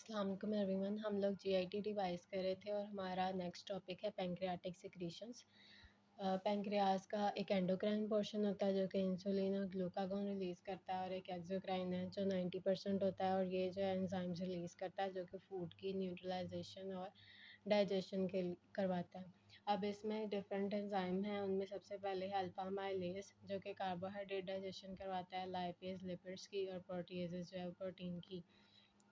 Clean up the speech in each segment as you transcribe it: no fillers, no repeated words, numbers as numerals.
अस्सलाम वालेकुम एवरीवन। हम लोग जीआईटी रिवाइज कर रहे थे और हमारा नेक्स्ट टॉपिक है पैंक्रियाटिक सिक्रीशंस। पैंक्रियाज का एक एंडोक्राइन पोर्शन होता है जो कि इंसुलिन और ग्लूकागोन रिलीज़ करता है, और एक एक्सोक्राइन है जो 90% होता है और ये जो एंजाइम्स रिलीज़ करता है जो कि फूड की न्यूट्रलाइजेशन और डाइजेशन के करवाता है। अब इसमें डिफरेंट एंजाइम हैं, उनमें सबसे पहले है अल्फा माइलेज जो कि कार्बोहाइड्रेट डाइजेशन करवाता है, लाइपेज लिपिड्स की, और प्रोटीजेज जो है प्रोटीन की।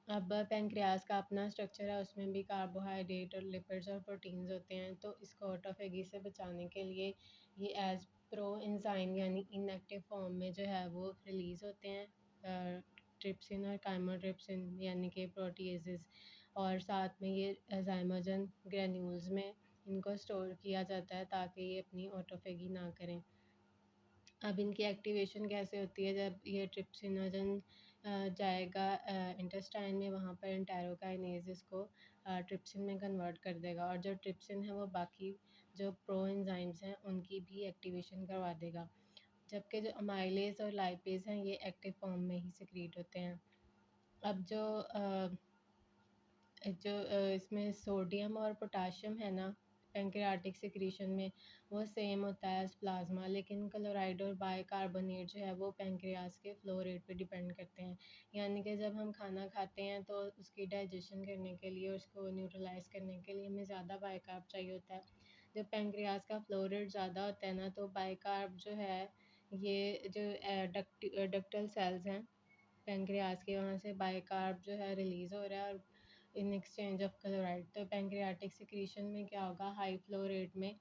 अब पैंक्रियाज का अपना स्ट्रक्चर है, उसमें भी कार्बोहाइड्रेट और लिपिड्स और प्रोटीन्स होते हैं। तो इसको ऑटोफेगी से बचाने के लिए ये एज प्रो एंजाइम यानी इनएक्टिव फॉर्म में जो है वो रिलीज़ होते हैं, ट्रिप्सिन और काइमोट्रिप्सिन यानी कि प्रोटीएजेस, और साथ में ये एंजाइमोजन ग्रेन्यूल्स में इनको स्टोर किया जाता है ताकि ये अपनी ऑटोफेगी ना करें। अब इनकी एक्टिवेशन कैसे होती है? जब ये ट्रिप्सिनोजन जाएगा इंटेस्टाइन में, वहाँ पर एंटेरोकाइनेज इसको ट्रिप्सिन में कन्वर्ट कर देगा, और जो ट्रिप्सिन है वो बाकी जो प्रो एंजाइम्स हैं उनकी भी एक्टिवेशन करवा देगा। जबकि जो अमाइलेज और लाइपेज हैं ये एक्टिव फॉर्म में ही सिक्रीट होते हैं। अब जो इसमें सोडियम और पोटाशियम है ना पैंक्रियाटिक सिक्रीशन में, वो सेम होता है एज प्लाज्मा, लेकिन क्लोराइड और बाइकार्बोनेट जो है वो पैंक्रियाज के फ्लो रेट पे डिपेंड करते हैं। यानी कि जब हम खाना खाते हैं तो उसकी डाइजेशन करने के लिए, उसको न्यूट्रलाइज करने के लिए हमें ज़्यादा बाइकार्ब चाहिए होता है। जब पैंक्रियाज का फ्लो रेट ज़्यादा होता है ना, तो बाइकार्ब जो है ये जो डक्टल सेल्स हैं पैंक्रियाज के, वहाँ से बाइकार्ब जो है रिलीज़ हो रहा है और इन एक्सचेंज ऑफ क्लोराइड। तो पैंक्रियाटिक सिक्रीशन में क्या होगा, हाई फ्लो रेट में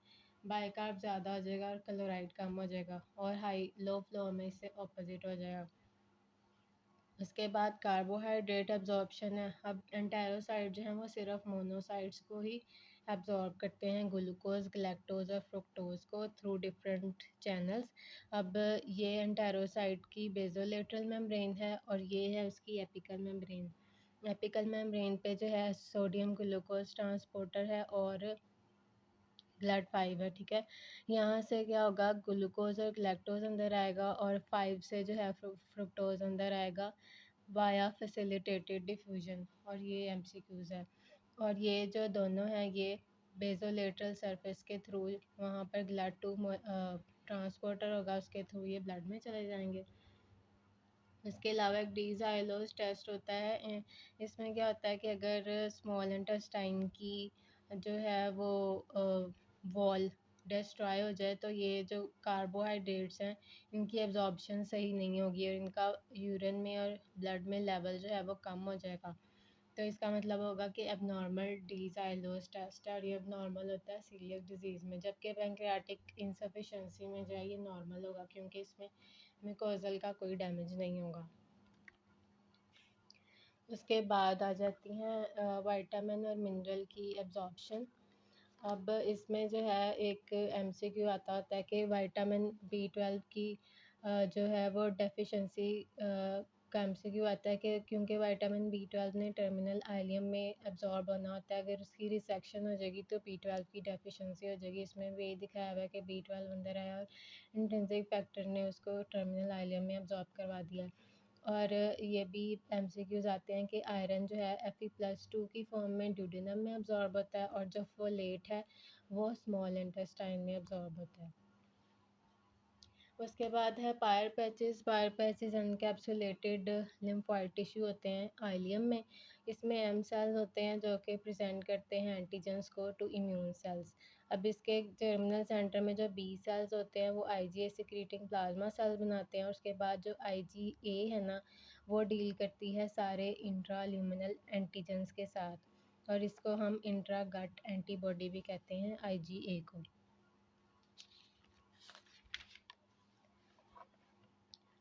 बाइकार्ब ज़्यादा हो जाएगा और क्लोराइड कम हो जाएगा, और हाई लो फ्लो में इससे ऑपोजिट हो जाएगा। उसके बाद कार्बोहाइड्रेट एब्जॉर्प्शन है। अब एंटेरोसाइड जो है वो सिर्फ मोनोसाइड्स को ही एब्जॉर्ब करते हैं, ग्लूकोज, गैलेक्टोज और फ्रुक्टोज को थ्रू डिफरेंट चैनल्स। अब ये एंटेरोसाइड की बेजोलेटरल मेम्ब्रेन है और ये है उसकी एपिकल मेम्ब्रेन। एपिकल मेम्ब्रेन पे जो है सोडियम ग्लूकोज ट्रांसपोर्टर है और ग्लैड 5 है, ठीक है। यहाँ से क्या होगा, ग्लूकोज और गैलेक्टोज अंदर आएगा और 5 से जो है फ्रुक्टोज अंदर आएगा वाया फैसिलिटेटेड डिफ्यूजन, और ये एमसीक्यूज़ है। और ये जो दोनों हैं ये बेजोलेटरल सरफेस के थ्रू वहाँ पर ग्लैड 2 ट्रांसपोर्टर होगा, उसके थ्रू ये ब्लड में चले जाएंगे। इसके अलावा एक डीज़ाइलोज टेस्ट होता है। इसमें क्या होता है कि अगर स्मॉल इंटेस्टाइन की जो है वो वॉल डिस्ट्रॉय हो जाए तो ये जो कार्बोहाइड्रेट्स हैं इनकी एब्जॉर्प्शन सही नहीं होगी और इनका यूरिन में और ब्लड में लेवल जो है वो कम हो जाएगा। तो इसका मतलब होगा कि एबनॉर्मल डीज़ाइलोज टेस्ट है, और ये एबनॉर्मल होता है सीलियक डिजीज़ में, जबकि पैंक्रियाटिक इंसफिशेंसी में जो है ये नॉर्मल होगा क्योंकि इसमें म्यूकोज़ल का कोई डैमेज नहीं होगा। उसके बाद आ जाती हैं विटामिन और मिनरल की एब्जॉर्प्शन। अब इसमें जो है एक एमसीक्यू आता होता है कि विटामिन बी 12 की जो है वो डेफिशिएंसी का एमसीक्यू आता है कि क्योंकि विटामिन बी 12 ने टर्मिनल आइलियम में एब्जॉर्ब होना होता है, अगर उसकी रिसेक्शन हो जाएगी तो बी 12 की डेफिशिएंसी हो जाएगी। इसमें भी दिखाया हुआ है कि बी 12 अंदर आया और इंट्रिंसिक फैक्टर ने उसको टर्मिनल आइलियम में एब्जॉर्ब करवा दिया। और ये भी एमसीक्यूज़ आते हैं कि आयरन जो है Fe+2 की फॉर्म में ड्यूडेनम में अब्जॉर्ब होता है, और जो फोलेट है वो स्मॉल इंटेस्टाइन में अब्जॉर्ब होता है। उसके बाद है Peyer's patches. Peyer's patches encapsulated lymphoid tissue होते हैं आइलियम में। इसमें एम सेल्स होते हैं जो कि प्रेजेंट करते हैं एंटीजन्स को टू इम्यून सेल्स। अब इसके टर्मिनल सेंटर में जो बी सेल्स होते हैं वो आईजीए सिक्रीटिंग प्लाज्मा सेल्स बनाते हैं, और उसके बाद जो आईजीए है ना वो डील करती है सारे इंट्राल्यूमिनल एंटीजन्स के साथ, और इसको हम इंट्रा गट एंटीबॉडी भी कहते हैं आईजीए को।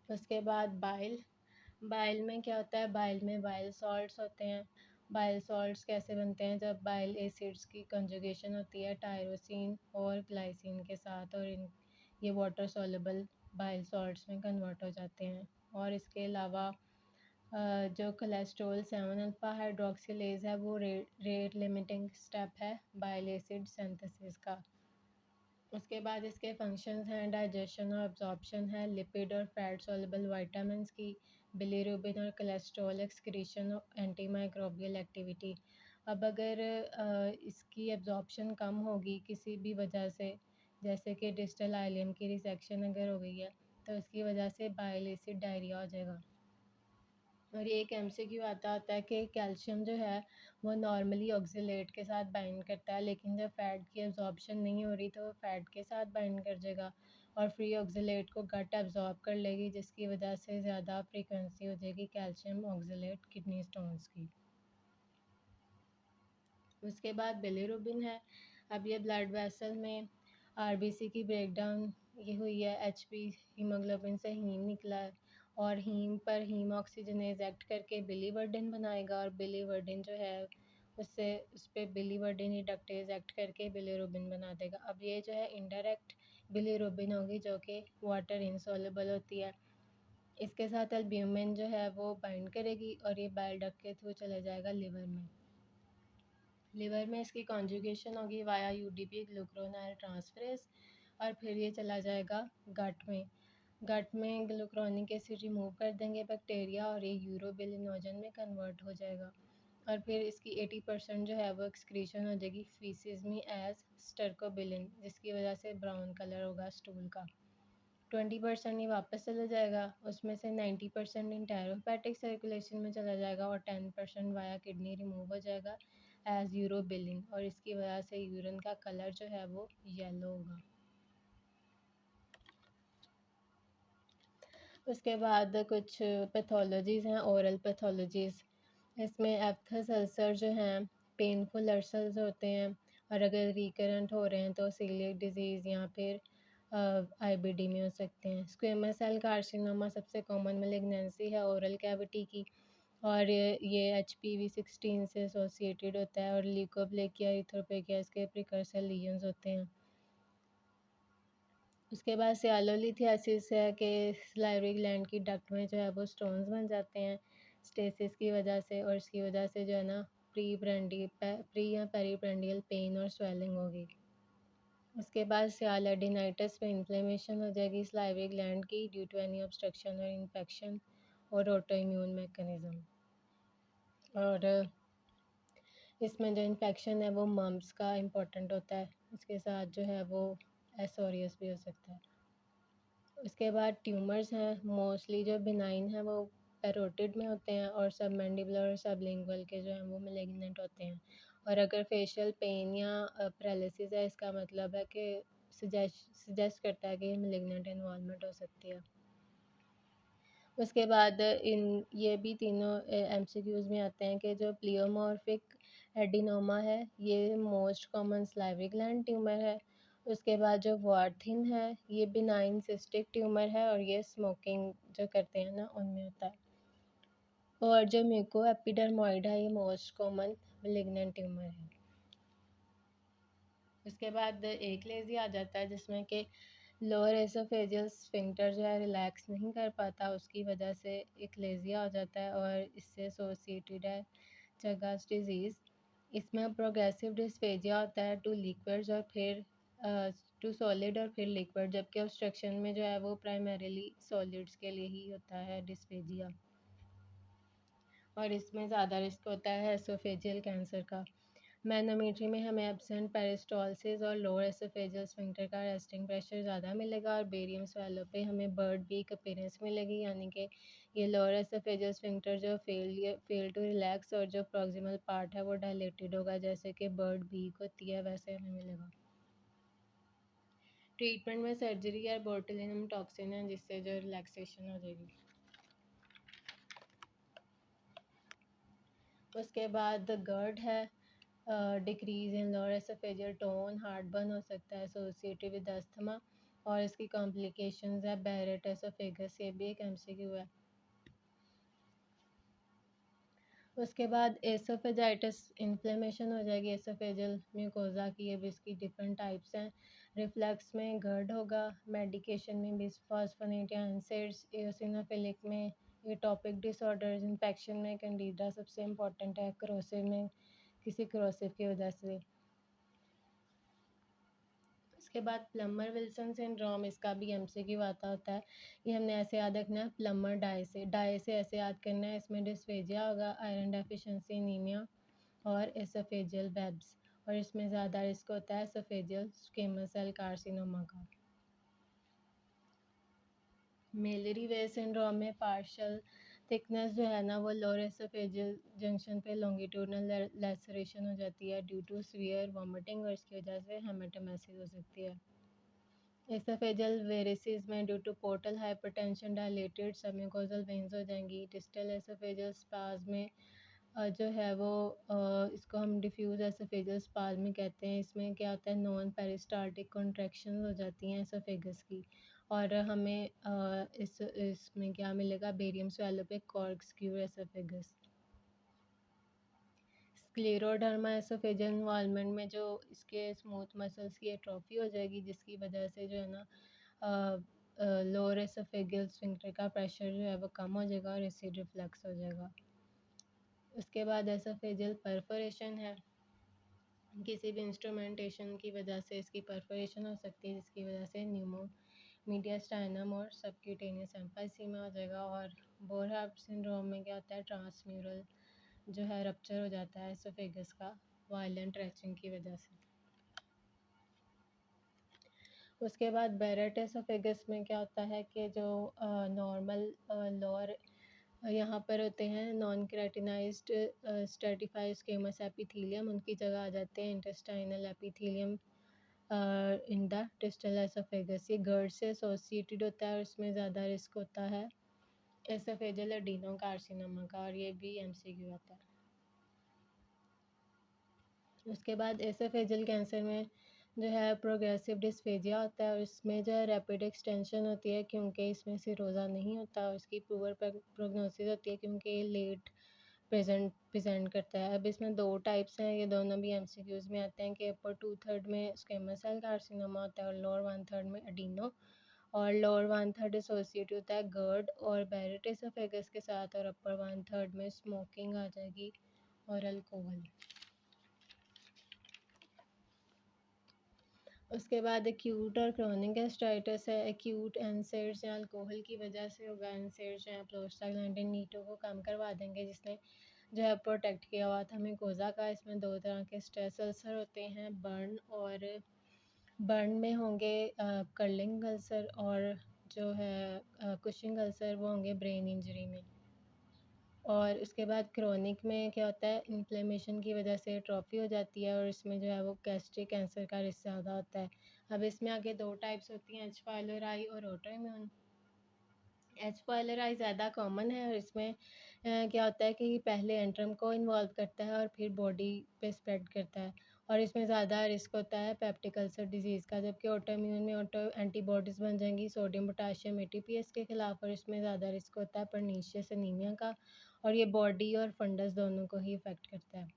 उसके बाद बाइल। बाइल में क्या होता है, बाइल में बाइल सॉल्ट्स होते हैं। बाइल सॉल्ट्स कैसे बनते हैं, जब बाइल एसिड्स की कंजुगेशन होती है टायरोसिन और ग्लाइसिन के साथ, और ये वाटर सॉल्युबल बाइल सॉल्ट्स में कन्वर्ट हो जाते हैं। और इसके अलावा जो कोलेस्ट्रॉल 7 अल्फा हाइड्रोक्सिलेज है वो रेट लिमिटिंग स्टेप है बाइल एसिड सिंथेसिस का। उसके बाद इसके फंक्शंस हैं डाइजेशन और अब्जॉर्प्शन है, लिपिड और फैट सॉल्युबल विटामिन्स की बिलीरुबिन और कोलेस्ट्रॉल एक्सक्रीशन और एंटी माइक्रोबियल एक्टिविटी। अब अगर इसकी एब्जॉर्प्शन कम होगी किसी भी वजह से, जैसे कि डिस्टल आइलियम की रिसेक्शन अगर हो गई है, तो इसकी वजह से बाइल एसिड डायरिया हो जाएगा। और ये एक एमसीक्यू आता है कि कैल्शियम जो है वो नॉर्मली ऑक्सीलेट के साथ बाइंड करता है, लेकिन जब फैट की एब्जॉर्प्शन नहीं हो रही तो वो फैट के साथ बाइंड कर जाएगा और फ्री ऑक्सीलेट को गट एब्जॉर्ब कर लेगी, जिसकी वजह से ज़्यादा फ्रीक्वेंसी हो जाएगी कैल्शियम ऑक्सीलेट किडनी स्टोन्स की। उसके बाद बिलीरुबिन है। अब ये ब्लड वेसल में आरबीसी की ब्रेकडाउन ये हुई है, एचपी हीमोग्लोबिन से हीम निकला है और हीम पर हीम ऑक्सीजनेज एक्ट करके बिलीवर्डिन बनाएगा और बिलीवर्डिन जो है उससे उस पर बिलीवर्डिन रिडक्टेज एक्ट करके बिलीरुबिन बना देगा। अब ये जो है इनडायरेक्ट बिलीरुबिन होगी जो कि वाटर इनसॉल्युबल होती है। इसके साथ एल्ब्यूमिन जो है वो बाइंड करेगी और ये बाइल डक्ट के थ्रू चला जाएगा लिवर में। लिवर में इसकी कॉन्जुगेशन होगी वाया यूडीपी ग्लूक्रोनाइल ट्रांसफरेज और फिर ये चला जाएगा गट में। गट में ग्लूक्रोनिक एसिड रिमूव कर देंगे बैक्टीरिया और ये यूरोबिलिनोजन में कन्वर्ट हो जाएगा और फिर इसकी 80% जो है वो एक्सक्रीशन हो जाएगी फीसिस में एज स्टर्कोबिलिन, जिसकी वजह से ब्राउन कलर होगा स्टूल का। 20% ये वापस चला जाएगा, उसमें से 90% इंटेरोहेपेटिक सर्कुलेशन में चला जाएगा और 10% वाया किडनी रिमूव हो जाएगा एज यूरोबिलिन और इसकी वजह से यूरिन का कलर जो है वो येलो होगा। उसके बाद कुछ पैथोलॉजीज़ हैं, ओरल पैथोलॉजीज़। इसमें एप्थस अल्सर जो हैं पेनफुल अल्सर्स होते हैं और अगर रिकरेंट हो रहे हैं तो सीलियक डिजीज़ या फिर आईबीडी में हो सकते हैं। स्क्वेमस सेल कार्सिनोमा सबसे कॉमन मेलिग्नेंसी है ओरल कैविटी की और ये HPV-16 से एसोसिएटेड होता है और ल्यूकोप्लेकिया इथोपेकिया इसके प्रिकर्सर लीजन्स होते हैं। उसके बाद सियालोलिथियासिस है कि सलाइवरी ग्लैंड की डक्ट में जो है वो स्टोन्स बन जाते हैं स्टेसिस की वजह से और इसकी वजह से जो है ना प्री या पेरीप्रेंडियल पेन और स्वेलिंग होगी। उसके बाद सियालाडिनाइटिस में इन्फ्लेमेशन हो जाएगी सलाइवरी ग्लैंड की ड्यू टू एनी ऑब्स्ट्रक्शन और इन्फेक्शन और ऑटो इम्यून मैकेनिज्म। और इसमें जो इन्फेक्शन है वो मम्प्स का इम्पोर्टेंट होता है, इसके साथ जो है वो एसोरियस भी हो सकता है। उसके बाद ट्यूमर्स हैं, मोस्टली जो बिनाइन है वो पैरोटिड में होते हैं और सब मैंडिबुलर और सबलिंगुअल के जो हैं वो मेलिग्नेंट होते हैं। और अगर फेशियल पेन या पैरालिसिस है, इसका मतलब है कि सजेस्ट करता है कि मेलिग्नेंट इन्वॉल्वमेंट हो सकती है। उसके बाद इन ये भी तीनों एमसीक्यूज़ में आते हैं कि जो प्लियोमॉर्फिक एडिनोमा है ये most common salivary gland tumour है। उसके बाद जो वार्थिन है ये बिनाइन सिस्टिक ट्यूमर है और ये स्मोकिंग जो करते हैं ना उनमें होता है। और जो म्यूको एपिडर्मोइड है ये मोस्ट कॉमन मेलिग्नेंट ट्यूमर है। उसके बाद एक लेजी आ जाता है जिसमें कि लोअर एसोफेजियल स्फिंक्टर जो है रिलैक्स नहीं कर पाता, उसकी वजह से एक्लेजिया हो जाता है और इससे एसोसिएटेड है चगास डिजीज़। इसमें प्रोग्रेसिव डिस्फेजिया होता है टू लिक्विड्स और फिर टू सॉलिड और फिर लिक्विड, जबकि ऑब्स्ट्रक्शन में जो है वो प्राइमरीली सॉलिड्स के लिए ही होता है डिस्फेजिया और इसमें ज़्यादा रिस्क होता है एसोफेजियल कैंसर का। मैनोमीट्री में हमें एब्सेंट पेरिस्टोलिसिस और लोअर एसोफेजियल स्फिंक्टर का रेस्टिंग प्रेशर ज़्यादा मिलेगा और बेरियम स्वेलो पे हमें बर्ड वीक अपीयरेंस मिलेगी, यानी कि ये लोअर एसोफेजियल स्फिंक्टर जो फेल टू रिलैक्स और जो प्रॉक्सिमल पार्ट है वो डायलेटेड होगा, जैसे कि बर्ड वीक होती है वैसे हमें मिलेगा। ट्रीटमेंट में सर्जरी या बोटुलिनम टॉक्सिन है जिससे जो रिलैक्सेशन हो जाएगी। उसके बाद गर्ड है, decrease in lower oesophageal tone, heart burn हो सकता है एसोसिएटेड विद अस्थमा और इसकी कॉम्प्लिकेशंस है बैरेट एसोफेगस, ये भी एक एमसीक्यू है। उसके बाद एसोफेजाइटिस इन्फ्लेमेशन हो जाएगी एसोफेजियल म्यूकोजा की, ये भी इसकी डिफरेंट टाइप्स हैं। रिफ्लक्स में गर्ड होगा, मेडिकेशन में बिस्फॉस्फोनेट या एनसेड्स, एओसिनोफिलिक में एटॉपिक डिसऑर्डर्स, इन्फेक्शन में कैंडिडा सबसे इम्पोर्टेंट है, क्रोसिव में किसी क्रोसिव की वजह से। उसके बाद प्लमर विल्सन सिंड्रोम, इसका भी एमसीक्यू आता होता है। ये हमने ऐसे याद रखना है, प्लमर डाई से ऐसे याद करना है। इसमें डिस्फेजिया होगा, आयरन डेफिशिएंसी, एनीमिया और एसोफेजियल वेब्स, और इसमें ज़्यादा रिस्क होता है एसोफेजियल स्क्वेमस सेल कार्सिनोमा का। मेलरी वे सिंड्रोम में पार्शियल थिकनेस जो है ना वो लोअर एसोफेजियल जंक्शन पे लॉन्गिट्यूडनल लेसरेशन हो जाती है ड्यू टू सीवियर वॉमिटिंग, और इसकी वजह से हेमेटोमेसिस हो सकती है। एसोफेजियल वेरिसेस में due to portal hypertension dilated submucosal veins हो जाएंगी। डिस्टल एसोफेजियल स्पाज्म में जो है वो इसको हम डिफ्यूज एसोफेजियल स्पाज्म कहते हैं। इसमें क्या होता है, नॉन पेरिस्टाल्टिक कॉन्ट्रैक्शन हो जाती हैं एसोफेगस की, और हमें इसमें क्या मिलेगा, बेरियम स्वेलो पे कॉर्क्सक्यू एसोफेगस। स्क्लेरोडर्मा एसोफेजियल इन्वॉल्वमेंट में जो इसके स्मूथ मसल्स की एट्रोफी हो जाएगी, जिसकी वजह से जो है ना लोअर एसोफेजियल स्फिंक्टर का प्रेशर जो है वो कम हो जाएगा और एसिड रिफ्लक्स हो जाएगा। उसके बाद एसोफेजियल परफोरेशन है, किसी भी इंस्ट्रूमेंटेशन की वजह से इसकी परफोरेशन हो सकती है, जिसकी वजह से न्यूमो मीडियास्टाइनम और सबक्यूटेनियस एम्फाइसीमा हो जाएगा। और बोरहार्ट सिंड्रोम में क्या होता है, ट्रांसम्यूरल जो है रप्चर हो जाता है एसोफेगस का वायलेंट रैचिंग की वजह से। उसके बाद बैरेट एसोफेगस में क्या होता है कि जो नॉर्मल लोअर यहाँ पर होते हैं non keratinised stratified squamous epithelium, उनकी जगह आ जाते हैं intestinal epithelium in the distal oesophagus. ये गर्ड से एसोसिएटेड होता है और इसमें ज़्यादा रिस्क होता है एसोफेजियल एडिनो कार्सिनोमा का, और ये भी एमसीक्यू आता है। उसके बाद एसोफेजियल कैंसर में जो है प्रोग्रेसिव डिस्फेजिया होता है, और इसमें जो है रैपिड एक्सटेंशन होती है क्योंकि इसमें सिरोजा नहीं होता, और इसकी पुअर प्रोग्नोसिस होती है क्योंकि ये लेट प्रेजेंट करता है। अब इसमें दो टाइप्स हैं, ये दोनों भी एमसीक्यूज में आते हैं कि अपर 2/3 में स्क्वेमस सेल कार्सिनोमा होता है और लोअर 1/3 में एडिनो, और लोअर 1/3 एसोसिएट होता है गर्ड और बैरेट एसोफेगस के साथ, और अपर 1/3 में स्मोकिंग आ जाएगी और अल्कोहल। उसके बाद एक्यूट और क्रोनिक गैस्ट्राइटिस है। एक्यूट एनसेड्स या अल्कोहल की वजह से होगा। एनसेड्स जो है प्रोस्टाग्लैंडिन नीटो को कम करवा देंगे, जिसने जो है प्रोटेक्ट किया हुआ था म्यूकोसा का। इसमें दो तरह के स्ट्रेस अल्सर होते हैं, बर्न, और बर्न में होंगे कर्लिंग अल्सर, और जो है कुशिंग अल्सर वो होंगे ब्रेन इंजरी में। और उसके बाद क्रोनिक में क्या होता है, इन्फ्लेमेशन की वजह से ट्रॉफी हो जाती है, और इसमें जो है वो गैस्ट्रिक कैंसर का रिस्क ज़्यादा होता है। अब इसमें आगे दो टाइप्स होती हैं, एच पाइलोराई और ऑटोइम्यून। एच पाइलोराई ज़्यादा कॉमन है, और इसमें क्या होता है कि पहले एंट्रम को इन्वॉल्व करता है और फिर बॉडी पे स्प्रेड करता है, और इसमें ज़्यादा रिस्क होता है पेप्टिक अल्सर डिजीज़ का। जबकि ऑटोइम्यून में ऑटो एंटीबॉडीज़ बन जाएंगी सोडियम पोटाशियम एटीपीएस के खिलाफ, और इसमें ज़्यादा रिस्क होता है परनीशियस एनीमिया का, और ये बॉडी और फंडस दोनों को ही इफ़ेक्ट करता है।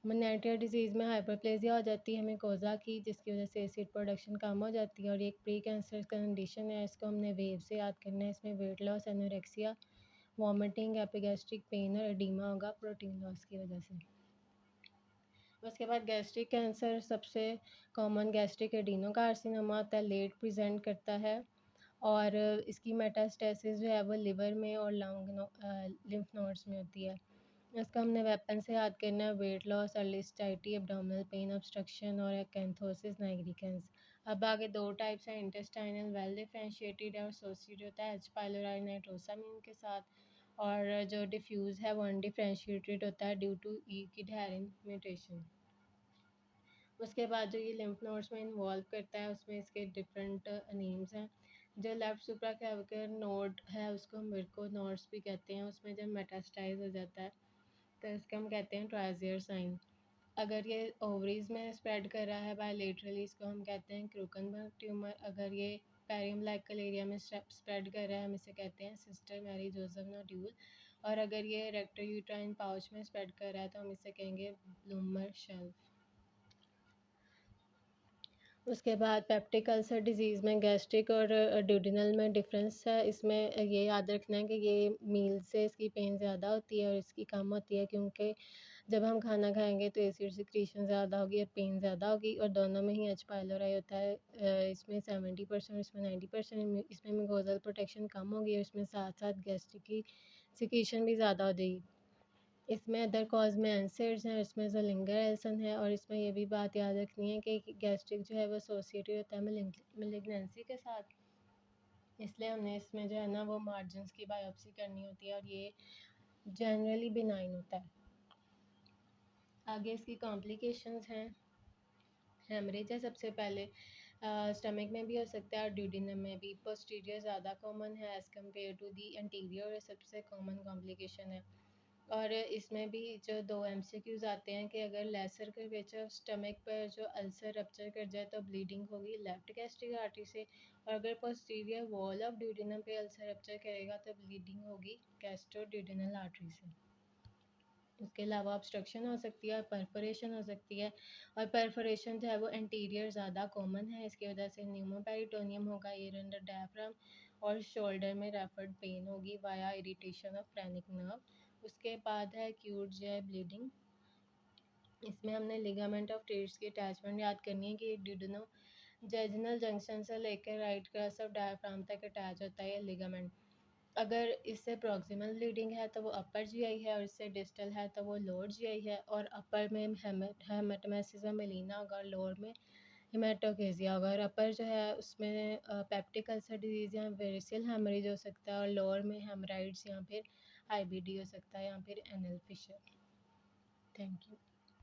मेनिंजाइटिस डिजीज़ में हाइपरप्लेजिया हो जाती है म्यूकोसा की, जिसकी वजह से एसिड प्रोडक्शन कम हो जाती है, और ये एक प्री कैंसर कंडीशन है। इसको हमने वेव से याद करना है। इसमें weight loss, anorexia, vomiting, epigastric pain और एडीमा होगा प्रोटीन लॉस की वजह से। उसके बाद गैस्ट्रिक कैंसर, सबसे कॉमन गैस्ट्रिक एडिनोकार्सिनोमा होता है, लेट प्रेजेंट करता है, और इसकी मेटास्टेसिस जो है वो लिवर में और लिम्फ नोड्स में होती है। इसका हमने वेपन से याद करना है, weight loss, early satisfactory, abdominal pain, obstruction और एक्यांथोसिस नाइग्रिकेंस। अब आगे दो टाइप्स हैं, इंटेस्टाइनल वेल डिफरेंशिएटेड है और एसोसिएटेड होता है एच पाइलोराई नाइट्रोसामिन के साथ, और जो डिफ्यूज़ है वो अनडिफरेंशिएटेड होता है ड्यू टू ई किडहेरिन म्यूटेशन। उसके बाद जो ये लिम्फ नोड्स में इन्वॉल्व करता है, उसमें इसके डिफरेंट नेम्स हैं। जो लेफ्ट सुप्राक्लेविकुलर नोड है उसको हम विर्को नोड्स भी कहते हैं, उसमें जब मेटास्टाइज हो जाता है तो इसको हम कहते हैं ट्राइजियर साइन। अगर ये ओवरीज में स्प्रेड कर रहा है बायलेटरली, इसको हम कहते हैं क्रूकनबर्ग ट्यूमर। अगर ये पेरियम्बलाइकल एरिया में स्प्रेड कर रहा है, हम इसे कहते हैं सिस्टर मैरी जोसेफ नोड्यूल। और अगर ये रेक्टो यूट्राइन पाउच में स्प्रेड कर रहा है तो हम इसे कहेंगे ब्लूमर शेल्फ। उसके बाद पेप्टिक अल्सर डिजीज़ में गैस्ट्रिक और ड्यूडिनल में डिफरेंस है। इसमें ये याद रखना है कि ये मील से इसकी पेन ज़्यादा होती है और इसकी कम होती है, क्योंकि जब हम खाना खाएँगे तो एसिड सिक्रीशन ज़्यादा होगी और पेन ज़्यादा होगी, और दोनों में ही एच पाइलोराई होता है। इसमें 70%, इसमें 90%, इसमें म्यूकोज़ल प्रोटेक्शन कम होगी और इसमें साथ-साथ गैस्ट्रिक की सिक्रीशन भी ज़्यादा हो जाएगी। इसमें अदर कॉज़ में एनसेड्स हैं, इसमें ज़ोलिंगर एल्सन है, और इसमें ये भी बात याद रखनी है कि गैस्ट्रिक जो है वो एसोसिएटेड होता है मैलिग्नेंसी के साथ। इसलिए हमने इसमें जो है ना वो मार्जिन्स की बायोप्सी करनी होती है, और ये जनरली बिनाइन होता है। आगे इसकी कॉम्प्लिकेशंस हैं। हेमरेज है सबसे पहले, स्टमक में भी हो सकता है और ड्यूडेनम में भी। पोस्टीरियर ज़्यादा कॉमन है as compare to the anterior, और सबसे कॉमन कॉम्प्लिकेशन है। और इसमें भी जो 2 एमसीक्यूज़ आते हैं कि अगर लेसर कर्वेचर ऑफ स्टमक पर जो अल्सर रप्चर कर जाए तो ब्लीडिंग होगी लेफ्ट गैस्ट्रिक आर्टरी से, और अगर पोस्टीरियर वॉल ऑफ ड्यूडेनम पे अल्सर रप्चर करेगा तो ब्लीडिंग होगी गैस्ट्रोड्यूडेनल आर्टरी से। उसके अलावा ऑब्स्ट्रक्शन हो सकती है और परफोरेशन हो सकती है, और परफोरेशन जो है वो एंटीरियर ज़्यादा कॉमन है। इसकी वजह से न्यूमोपेरिटोनियम होगा, एयर अंडर डायफ्राम, और शोल्डर में रेफर्ड पेन होगी via irritation of phrenic nerve. उसके बाद है एक्यूट जो है ब्लीडिंग। इसमें हमने लिगामेंट ऑफ टेट्स की अटैचमेंट याद करनी है कि ड्यूडेनो जेजिनल जंक्शन से लेकर राइट क्रस्ट ऑफ डायफ्राम तक अटैच होता है ये लिगामेंट। अगर इससे प्रॉक्सिमल ब्लीडिंग है तो वो अपर जीआई है, और इससे डिस्टल है तो वो लोअर जीआई है, और अपर में हेमेटोमेसिस मेलिना होगा और लोअर में हेमेटोकेजिया होगा, और अपर जो है उसमें पेप्टिक अल्सर डिजीज़ या वेरिसियल हेमरेज हो सकता है, और लोअर में हेमराइड्स या फिर आईबीडी हो सकता है या फिर एनल फिशर। Thank you.